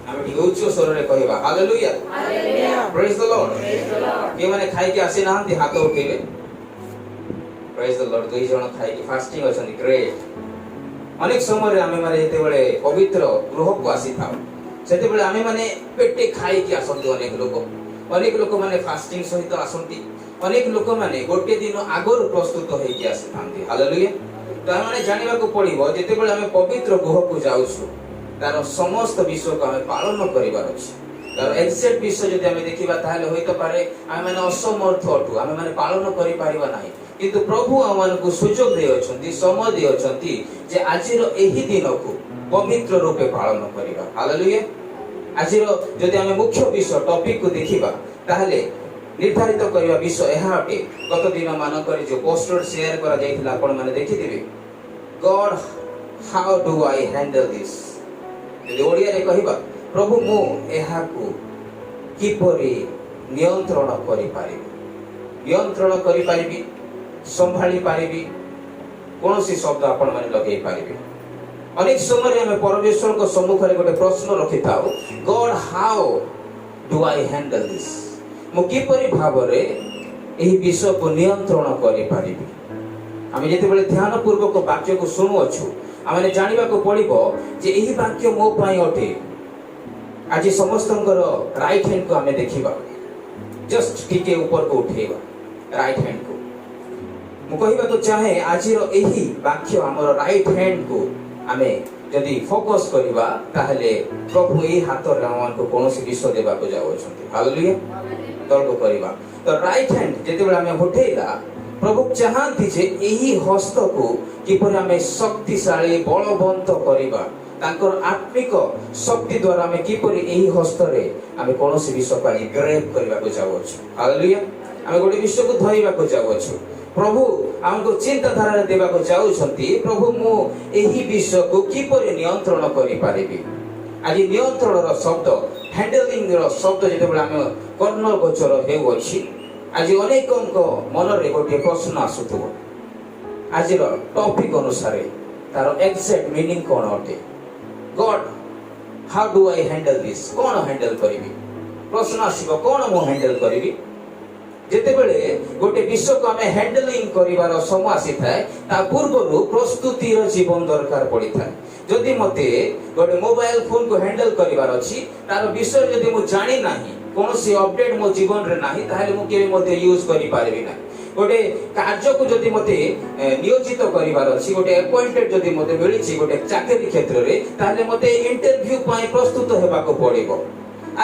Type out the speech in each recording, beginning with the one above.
आमे ठीक उच्च स्वर रे कहबा हालेलुया प्रेज द लॉर्ड के माने खाइ के आसी नाहंती हाथ उठेबे प्रेज द लॉर्ड दुई जण खाइ के फास्टिंग अछन ग्रेट अनेक समय रे आमे माने एते बेले पवित्र गृह को आसी थाउ सेते बेले आमे माने पेटे खाइ के आसंती अनेक लोक माने फास्टिंग सहित आसंती अनेक लोक माने गोटे दिन आगर प्रस्तुत होई के आसी थांती हालेलुया तो आमे जानिबा को पड़िबो जेते बेले आमे पवित्र गृह को जाउछु तार समस्त विषय को आमे पालन करिबार अछि तार एक्सेप्ट विषय जदि आमे देखिबा ताहले होई तो पारे आमे माने असमर्थ अटु आमे माने पालन करि पारिबा नाही किंतु प्रभु आमान को सुजोग दे अछंती समय दे अछंती जे आजिर एही दिन को पवित्र रूपे पालन करिबा हालेलुया आजिर जदि आमे मुख्य विषय टॉपिक को देखिबा ताहले निर्धारित करिबा विषय एहा अटे गत दिन मानकर जो पोस्टर शेयर करा जायतिला आपण माने देखिथिबे God how do I handle this यदि ओडिया रे कहिबा प्रभु मो एहा को किपरि नियंत्रण करि पारिबी संभाली पारिबी कोनोसी शब्द आपण माने लगेई पारिबे अनेक समय में परमेश्वर को सम्मुख रे गोटे प्रश्न रखिताओ God how do I handle this मो किपरि भाव रे एही विषय को नियंत्रण करि पारिबी आमे जेते बेले ध्यान पूर्वक वाक्य को सुनु अछु आमे जानिबा को पड़िबो जे एही वाक्य मो पई अटे आज समस्तंकर राइट हैंड को आमे देखिबा जस्ट टिके ऊपर को उठेबा राइट हैंड को मु कहिबा तो चाहे आजिर एही वाक्य हमर राइट हैंड को आमे यदि फोकस करिबा ताहले प्रभु एही हाथ रे हमन को कोनोसी विषय देबा को जाउ अछंती हालेलुया तर्क करिबा तो राइट हैंड जेते बेले आमे उठेला प्रभु चाहंती जे एही हस्त को किपरि आमे शक्तिशाली बलवंत करिबा तांकर आत्मिक शक्ति द्वारा आमे किपरि एही हस्त रे आमे कोनोसी विषय को ग्रैब करिबा को जाउ अछु हालेलुया आमे गोटे विषय को धरिबा को जाउ अछु प्रभु हमको चिंता धारा देबा को जाउछंती प्रभु मो एही विषय को किपरि नियंत्रण करि पारिबी आज नियंत्रण रो शब्द हैंडलिंग रो शब्द जेते बेला हम कर्ण गोचर हेउ अछि आज अनेकंक मन रे गोटे प्रश्न आसुथबो आज रो टॉपिक अनुसार तार एक्जेक्ट मीनिंग कोन अटे God how do I handle this कोन हैंडल करिबी प्रश्न आसीबो कोन मो हैंडल करिबी जेते बेले गोटे विषय को हमें हैंडलिंग करिवार समय आसी थाए ता पूर्वरु प्रस्तुति रो जीवन दरकार पड़ी थाए जदि मते गोटे मोबाइल फोन को हैंडल करिवार अछि तार विषय जदि मु जानि नाही कोनोसी अपडेट मो जीवन रे नाही ताहले मु केबे मते यूज करि पारिबि ना गोटे कार्य को जदि मते नियोजित करिवार अछि गोटे अपॉइंटेड जदि मते मिलिछि गोटे चाकरी क्षेत्र रे ताहले मते इंटरव्यू पई प्रस्तुत हेबा को पड़िबो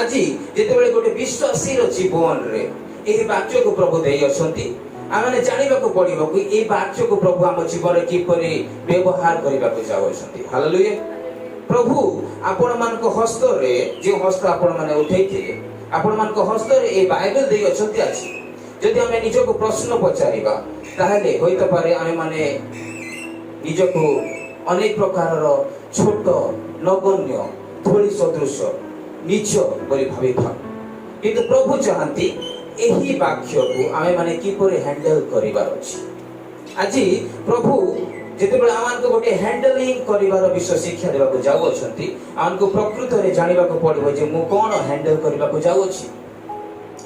आजि जेते बेले गोटे विश्वासी रो जीवन रे एही वाक्य को प्रभु देई अछंती आमे जानिबा को पड़िबो कि एही वाक्य को प्रभु हम जीवन रे किपरि व्यवहार करिबा को जाउ अछंती हालेलुया प्रभु आपण मान को हस्त रे जे हस्त आपण माने उठैथिले आपण मान को हस्त रे ए बाइबल देई अछंती अछि जदि हमें निज को प्रश्न पचारिबा ताहले होइतो पारे आमे माने निज को अनेक प्रकार रो छोट नगण्य धूଳି सदृश नीच बोली भाबिथा किंतु प्रभु चाहंती एही वाक्य को आमे माने किपरि हैंडल करिवार अछि आजि प्रभु जेते बेला आमान को गोटे हैंडलिंग करिवार विषय शिक्षा देबा को जाउ अछंती आमान को प्रकृत रे जानिबा को पड़िबो जे मु कोन हैंडल करिबा को जाउ अछि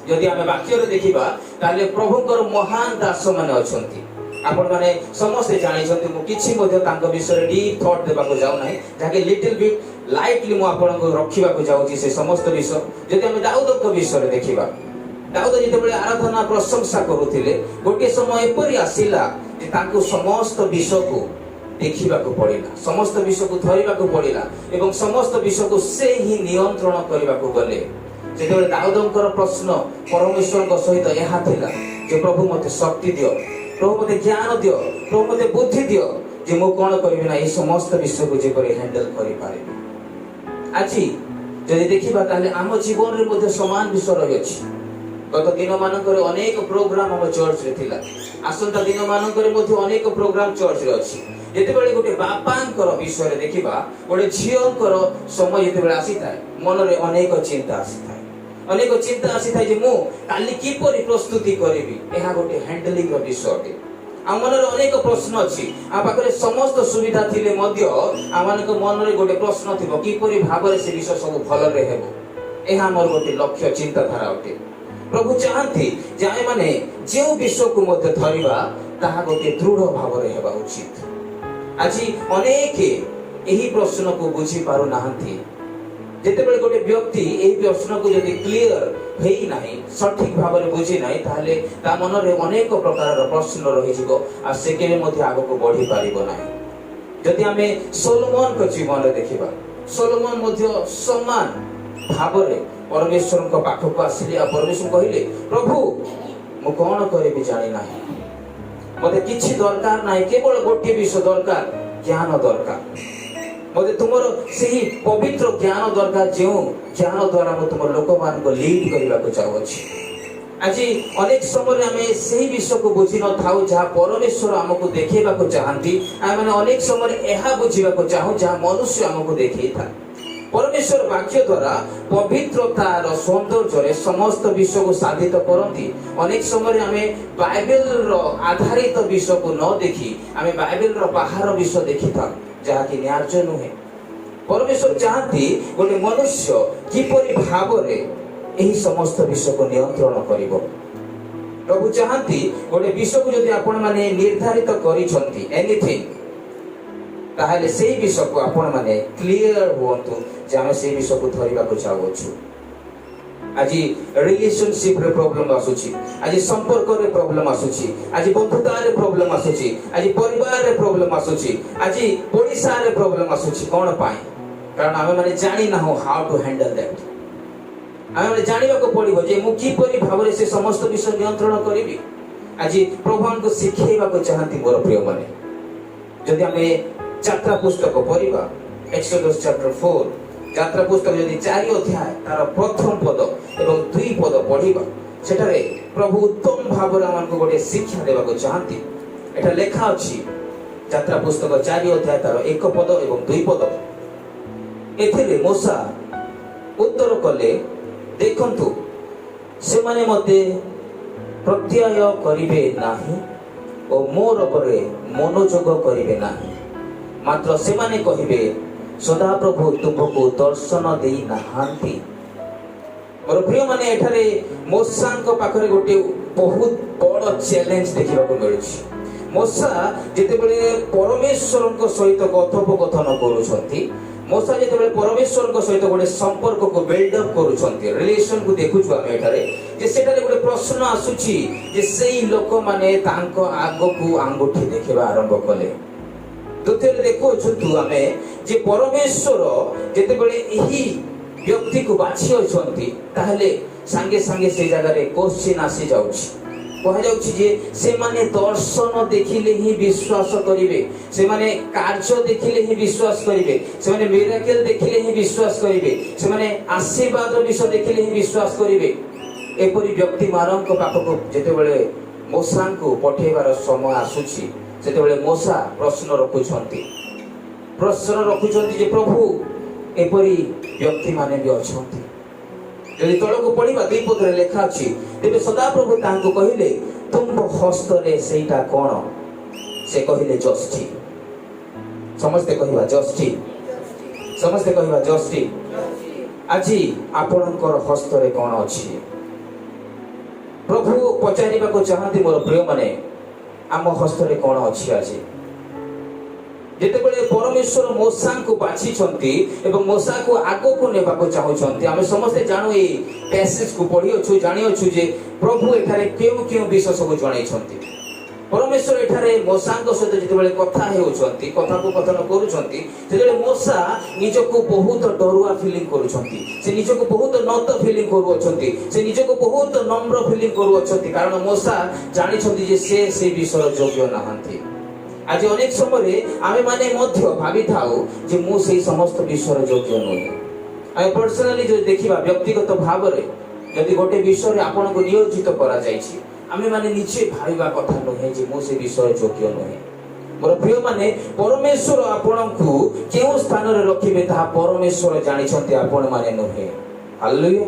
जदि आमे वाक्य रे देखिबा ताले प्रभुकर महान दास माने अछंती आपण माने समस्त जानि छथि मु किछि मध्ये तांको विषय रे डीप थॉट देबा को जाउ नाही जाके लिटिल बिट लाइटली मु आपण को रखिबा को जाउ छी से समस्त विषय जदि आमे दाऊद को विषय रे देखिबा दाऊद जेते बेले आराधना प्रशंसा करूथिले गोटे समय एपरि आसिला जे तांको समस्त विषय को देखिबा को पड़िला समस्त विषय को धरिबा को पड़िला एवं समस्त विषय को से ही नियंत्रण करिबा को गले जेते बेले दाऊदंकर प्रश्न परमेश्वर को सहित एहा थिला जे प्रभु मते शक्ति दियो प्रभु मते ज्ञान दियो प्रभु मते बुद्धि दियो जे मो कोन करबि ना ए समस्त विषय को जे परि हैंडल करि पारिबि आजि जदि देखिबा ताले आम जीवन रे मध्ये समान विषय रहि अछि गत दिन मानकर अनेक प्रोग्राम हम चर्च रे थिला आसंता दिन मानकर मध्ये अनेक प्रोग्राम चर्च रे अछि जेते बेले गोटे बापांकर विषय रे देखिबा गोटे झियोंकर समय जेते बेले आसी थाए मन रे अनेक चिंता आसी थाए जे मु काली किपरि प्रस्तुति करिवि एहा गोटे हैंडलिंग रो विषय अटे आम मन अनेक प्रश्न अच्छी आ पाखे समस्त सुविधा थिले मध्य आम मन में गोटे प्रश्न थी किपरि भाव से विषय सब भल यह मोर गोटे लक्ष्य चिंताधारा अटे। प्रभु चाहती जे आमे माने जो विषय को मध्य धरिबा ताहा गोटे दृढ़ भाव रे हेबा उचित। आज अनेक यही प्रश्न को बुझी पारु नाहंती। जेतेबेले गोटे व्यक्ति एही प्रश्न को यदि क्लियर हेई नाही सठिक भाव रे बुझी नाही ताहले ता मन रे अनेक प्रकार प्रश्न रहि जिवो आ से केबे मध्य आगो को बढ़ी पारिबो नाही। जदि आमे सोलोमन को जीवन रे देखिबा सोलोमन मध्य समान भाव रे परमेश्वर को पाख को आसिले आ परमेश्वर कहिले प्रभु मु कोन करिबि जानि नाही मते किछि दरकार नाही केवल गोटे विषय दरकार ज्ञान दरकार मते तुमर सही पवित्र ज्ञान दरकार जो ज्ञान द्वारा मु तुम लोक मान को लीड करबा को चाहू छी। आज अनेक समय आमे सही विषय को बुझी न थाउ जहा परमेश्वर हमको देखेबा को चाहंती आ माने अनेक समय एहा बुझीबा को चाहू जहा मनुष्य हमको देखै था। परमेश्वर वाक्य द्वारा पवित्रतार सौंदर्य समस्त विषय को साधित करती। अनेक समय आमे बाइबल रो आधारित विषय को न देखी आमे बाइबल रो बाहर विषय देखी था जहा कि न्याय नुहे। परमेश्वर चाहती गोटे मनुष्य किपरि भाव रे एही समस्त विषय को नियंत्रण करिवो। प्रभु चाहती गोटे विषय को यदि आपण माने निर्धारित करिसंती एनीथिंग ताहले से विषय को आपण माने क्लियर होंतु जे हम से विषय को धरिबा को चाहू छु। आज रिलेशनशिप रे प्रॉब्लम आसुची आज संपर्क रे प्रॉब्लम आसुची आज बंधुता रे प्रॉब्लम आसुची आज परिवार रे प्रॉब्लम आसुची आज पड़ोसा रे प्रॉब्लम आसुची कोन पाई कारण हम माने जानि ना हो हाउ टू हैंडल दैट। हम माने जानिबा को पड़िबो जे मु की परि भाव रे से समस्त विषय नियंत्रण करिवि। आज प्रभु हमको सिखेबा को चाहती मोर प्रिय माने जदि हमें यात्रा पुस्तक पढ़ा एक्सोडस चैप्टर 4 यात्रा पुस्तक यदि 4 अध्याय तार प्रथम पद एवं 2 पद पढ़ा सेठारे प्रभु उत्तम भाव रे हमको गोटे शिक्षा देबा को चाहती। एटा लेखा अछि यात्रा पुस्तक 4 अध्याय तार 1 पद एवं 2 पद एथिरे मूसा उत्तर कले देखंतु से माने मते प्रत्यय करिवे नाही ओ मोर उपरे मनोजोग करिवे नाही मात्र से माने कहिबे सदा प्रभु तुमको दर्शन देई नाहांती। मोर प्रिय माने एठारे मूसा को पाखरे गोटे बहुत बड़ चैलेंज देखिबा को मिलुछि। मूसा जेतेबेले परमेश्वर को सहित कथोपकथन करूछंती मूसा जेतेबेले परमेश्वर को सहित गोटे संपर्क को बिल्ड अप करूछंती रिलेशन को देखुछु हम एठारे जे सेटारे गोटे प्रश्न आसुछि जे सेही लोक माने तांको आगो को अंगूठी देखिबा आरंभ कले। द्वितीय देखो छुतु आमे जे परमेश्वर जेतेबेले एही व्यक्ति को बाछि होछंती ताहले संगे संगे से जगह रे क्वेश्चन आसी जाउछि कह जाउछि जे से माने दर्शन देखिले ही विश्वास करिवे से माने कार्य देखिले ही विश्वास करिवे से माने मिरेकल देखिले ही विश्वास करिवे से माने आशीर्वाद विषय देखिले ही विश्वास करिवे। एपरि व्यक्ति मानक पाखको जेतेबेले मूसा को पठेबार समय आसुछि सेतेबेले मूसा प्रश्न रखुछंती जे प्रभु एपरि व्यक्ति माने भी अछंती। यदि तळ को पढिबा 2 पद रे लेखा अछि तेबे सदा प्रभु तांको कहिले तुम हस्त रे सेटा कोन से कहिले जस्टी समस्त कहिबा जस्टी समस्त कहिबा जस्टी आजी आपणकर हस्त रे कोन अछि प्रभु पचारिबा को चाहती मोर प्रिय माने आम हस्त रे कोन अछि आजी जेतेबेले परमेश्वर मूसा को बाछिछंती एवं मूसा को आगो को नेबा को चाहउछंती आमे समस्त जानो ए पैसेज को पढियोछु जानियोछु जे प्रभु एठारे केउ विषय सब जणाइछंती। परमेश्वर एठारे मूसा को सहित जेतेबेले कथा हेउछंती कथा को कथन करूछंती जेतेबेले मूसा निजको बहुत डरुआ फीलिंग करूछंती से निजको बहुत नत फीलिंग करूछंती से निजको बहुत नम्र फीलिंग करूछंती कारण मूसा जानिछंती जे से विषय योग्य नाहंती। आज अनेक समय आमे माने मध्य भावी थाउ जे मु सेही समस्त विषय योग्य नोहे। आमे पर्सनली जो देखिबा व्यक्तिगत भाव रे यदि गोटे विषय रे आपन को नियोजित करा जायछि आमे माने निचे भाविबा कथा नोहे जे मु से विषय योग्य नोहे। मोर प्रिय माने परमेश्वर आपन को केउ स्थान रे रखिबे ता परमेश्वर जानिछंती आपन माने नोहे। हालेलुया।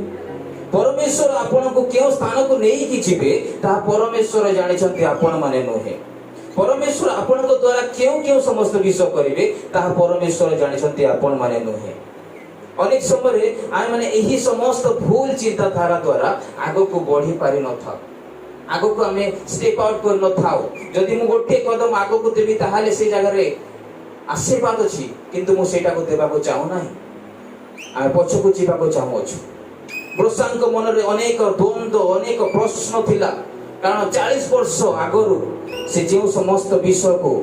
परमेश्वर आपन को केउ स्थान को नेई कि जिबे ता परमेश्वर जानिछंती आपन माने नोहे। परमेश्वर आपण द्वारा क्यों क्यों समस्त विषय करेंगे ताहा परमेश्वर जानिछंती आपण माने नुहे। अनेक समय आम मैंने यही समस्त भूल चिंताधारा द्वारा आग को बढ़ी पारि न था, आग को आम स्टेप आउट कर न था। जदि मु गोटे कदम आग को देवी ताहाले से जगह रे आशीर्वाद अछि, किंतु मु सेटा को देबा को चाहू नाही, आ पछ को जीवा को चाहू अछि। ब्रोसांक मन रे अनेक द्वंद्व अनेक प्रश्न थिला, कारण 40 वर्ष आगरु से जो समस्त विषय को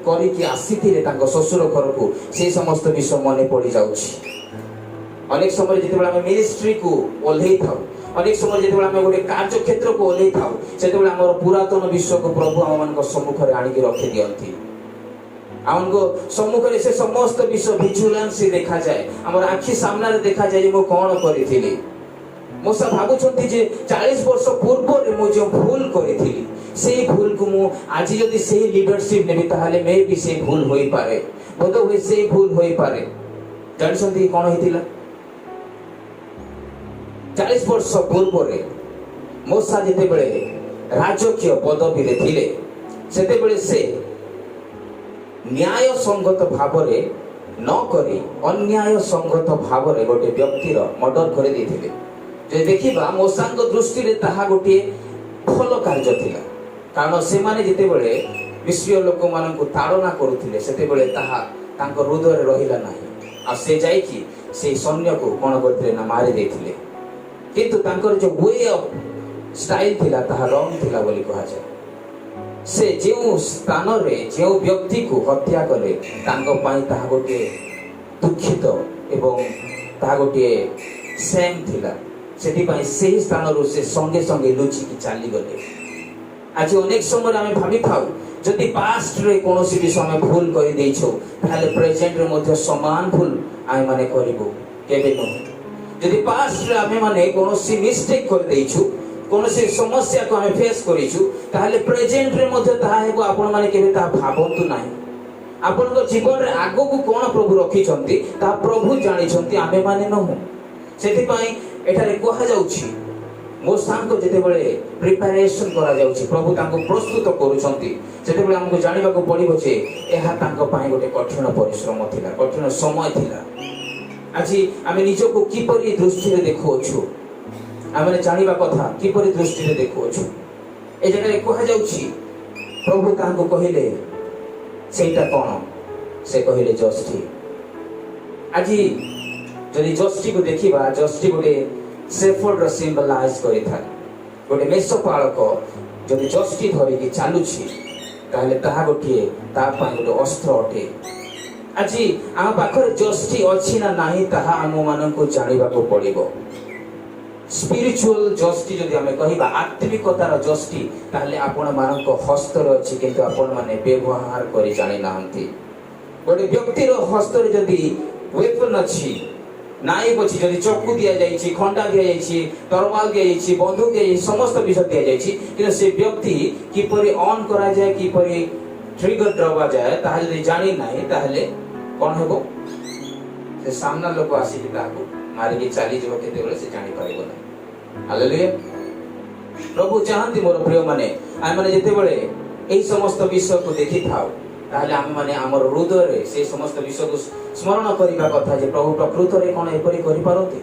करिकि आसीथिले तांको ससुर घर को से समस्त विषय मने पड़ी जाउछि। अनेक समय जितेबाला आम मिनिस्ट्री को ओल्हे था, अनेक समय जितेबाला आम गोटे कार्य क्षेत्र को ओल्हे था, से आम पुरातन विश्व को प्रभु आम मान सम्मुख में आणिक रखी दियंती। आम सम्मुख में से समस्त विषय विजुलेंस देखा जाए, आम आखि सामने देखा जाए मु कौन करी। मोसा भावुंट जे 40 वर्ष पूर्व मु जो भूल करी से भूल को मु आज जदि से लीडरशिप नेबी ताहाले मे भी से भूल होई पारे, बोध हुए से भूल होई पारे। जानछंती कोन हेतिला 40 वर्ष पूर्व रे मोसा जेते बेले राजकीय पदवी रे थिले, सेते बेले से न्याय संगत भाव रे न करी अन्याय संगत भाव रे गोटे व्यक्ति रो मर्डर कर देथिले। जे देखिबा मोसांक दृष्टि रे ताहा गोटे भल कार्य थिला, कारण से माने जेते बेले विश्व लोक मान को ताड़ना करुथिले सेते बेले ताहा तांक हृदय रे रहिला नाही, आ से जाई कि से सैन्य को कोन करथिले ना मारि देथिले। किंतु तांकर जो वे ऑफ स्टाइल थिला ताहा रंग थिला बोली कहा जाय। से जो स्थान रे जो व्यक्ति को हत्या करे तांको पाई ताहा गोटे दुखित एवं ताहा गोटे सेम थिला, सेठी पाई सेही स्थान रो से संगे संगे लुचि की चाली गले। आज अनेक समय आमे भाबी थाउ जदि पास्ट रे कोनोसी विषय में भूल करि देइछो ताले प्रेजेंट रे मध्ये समान भूल आइ माने करिबो केबे न। यदि पास्ट रे आमे माने कोनोसी मिस्टेक कर देइछु, कोनोसी समस्या को आमे फेस करिछु, ताले प्रेजेंट रे मध्ये ताहा हेबो आपण माने केबे ता भाबंतु नाही। आपण को जीवन रे आगो को कोन प्रभु रखी छंती ता प्रभु जानि छंती, आमे माने नहु। सेति पई एठारे कोहा जाउछि मोसांक जेते बेले प्रिपरेशन करा जाउछि, प्रभु तांको प्रस्तुत करूछंती, जेते बेले हमको जानिबा को पड़िबो जे एहा तांको पाए गोटे कठिन परिश्रम थिला, कठिन समय थिला। आज आमे निजो को किपरि दृष्टि रे देखुछु, आमे जानिबा कथा किपरि दृष्टि रे देखुछु। ए जगह कोहा जाउछि प्रभु तांको कहिले सेटा कोन, से कहिले जस्टी। आज जदि जस्टी को देखिबा, जस्टी गोटे सेफर्ड रो सिंबलाइज करि था। गोटे मेषपालक जदि जस्टी धरि कि चालुछि ताले ताहा गोटे ता पाए गोटे अस्त्र अटे। आज आम पाखरे जस्टी अछि ना नाही ताहा आम मानन को जानिबा को पड़िबो। स्पिरिचुअल जस्टी जदि आमे कहिबा आत्मिकतार जस्टी ताले आपण मानन को हस्त रे अछि, किंतु आपण माने व्यवहार करि जानि नाहंती। गोटे व्यक्ति रो हस्त रे जदि वेपन अछि, नाइफ अछि, जदि चक्कू दिया जाइछि, खंडा दिया जाइछि, तरवाल दिया जाइछि, बंदूक दिया जाइछि, समस्त विषय दिया जाइछि, किंतु से व्यक्ति किपरि ऑन करा जाय, किपरि ट्रिगर दबा जाय ताहा जदि जानि नाही ताहले कोन हेबो, से सामना लोक आसी कि ताको मारि कि चाली जब केते बेले से जानि पारिबो ना। हालेलुया। प्रभु चाहंती मोर प्रिय माने आइ माने जेते बेले एही समस्त विषय को देखि थाओ ताहले आमे माने हमर हृदय रे से समस्त विषय को स्मरण करिबा कथा जे प्रभु प्रकृत रे कोन एपरि करि पारंती।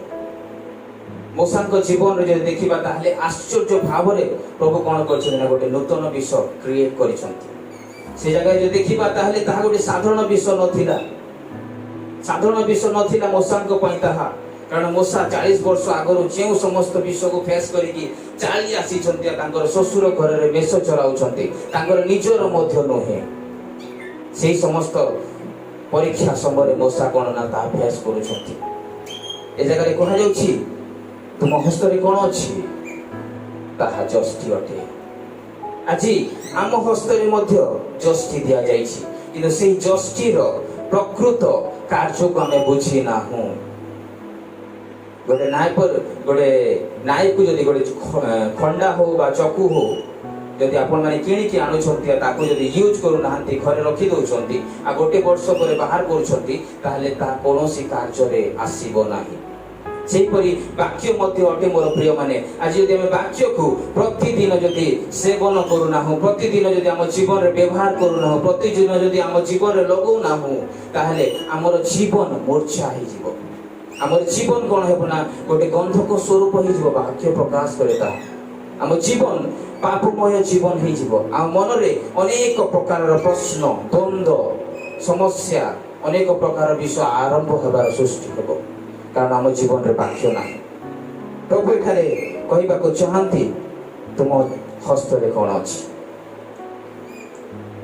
मोसांक जीवन रे जे देखिबा ताहले आश्चर्य भाव रे प्रभु कोन करछन ना गोटे नूतन विषय क्रिएट करिसंती। से जगह जे देखिबा ताहले ताहा गोटे साधारण विषय नथिला, साधारण विषय नथिला मोसांक पई ताहा, कारण मोसा 40 वर्ष आगरो जे समस्त विषय को फेस करिकि चाली आसी छंती, तांकर ससुर घर रे मेष चराउ छंती, तांकर निजर मध्य नहे। सेही समस्त परीक्षा समय मोसा कोन ना ता फेस करू छंती। ए जगह रे कहा जाउछि तुम हस्त रे कोन अछि ताहा जस्टी अटे। आजि आम हस्त रे मध्य जस्टी दिया जाइछि, किंतु सेही जस्टी रो प्रकृत कार्य को हमें बुझी ना हूं। गोटे नायक को जदि गोटे खंडा हो बा चकू हो जदि आपण माने किणी कि आनु छंती ताको जदि यूज करू नाहंती, घरे रखी दउ छंती आ गोटे वर्ष परे बाहर करू छंती, ताहले ता कोनोसी कार्य रे आसीबो नाही। सेहीपरि वाक्य मध्य अटे मोर प्रिय माने आज यदि आम वाक्य को प्रतिदिन जदि सेवन करूना प्रतिदिन जदि आम जीवन रे व्यवहार करूना प्रतिदिन जदि आम जीवन रे लगौना ताहले आमर जीवन मूर्छा हो जीवो आमर जीवन कौन हेबो ना गोटे गंधक स्वरूप हो जीवो वाक्य प्रकाश करे ता आम जीवन पापमय जीवन हो जीवो आ मन रे अनेक प्रकार प्रश्न द्वंद्व समस्या अनेक प्रकार विषय आरंभ होबार सृष्टि हेबो कारण आम जीवन रे वाक्य ना प्रभु एठारे कहबाको चाहंती तुम हस्त रे कोन अछि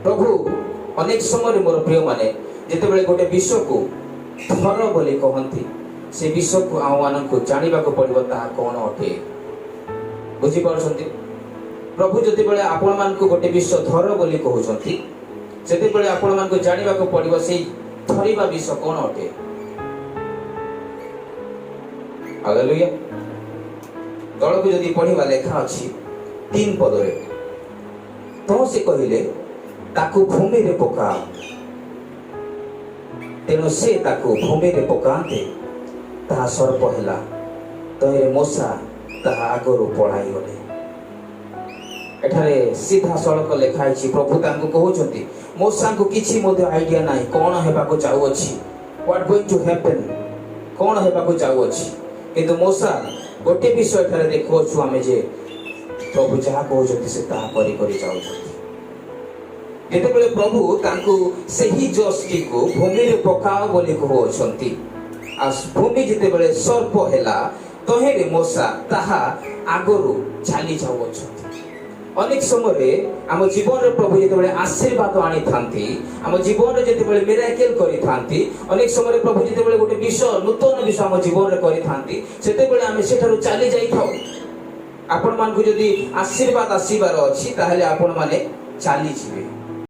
प्रभु अनेक समय मोर प्रिय माने जेते बेले गोटे विषय को धर बोली कहंती से विषय को आम मान को जानिबा को पड़िबो ता कोन अटे बुझी पारछंती प्रभु जते बेले आपण मान को गोटे विषय धर बोली कहउछंती सेते बेले आपण मान को जानिबा को पड़िबो से धरिबा विषय कोन अटे हालेलुया दल को जदि पढ़िबा लेखा अछि 3 पद रे तो से कहिले ताकू भूमि रे पका तेणु से ताकू भूमि रे पकाते ताहा सर्प हैला तहिरे मशा ताहा आगरू पढ़ाई गले एठारे सीधा सड़क लेखा है प्रभु तांको कहउछंती मशा को किछि मध्ये आईडिया नाही कोन हेबा को चाहू अछि व्हाट गोइंग टू हैपन कोन हेबा को चाहू अछि किंतु मशा गोटे विषय एठारे देखो छु आमे जे प्रभु जहा कहउछंती से ताहा करी करी चाहउछंती जेतेबेले प्रभु तांको सही जस्टी को भूमि रे पकाओ बोली कहउछंती आ भूमि जेतेबेले सर्प हैला तहेरे मशा ताहा आगरू चाली जाउछंती अनेक समय आम जीवन रे प्रभु जेतेबेले आशीर्वाद आनी थांती आम जीवन रे जेतेबेले मिराकल करी थांती अनेक समय प्रभु जेतेबेले गोटे विषय नूतन विषय आम जीवन रे करी थांती सेतेबेले आम सेठारु चाली जाई थाउ आपण मान को जदी आशीर्वाद आसीबार अछि ताहले आपण माने चाली जिवे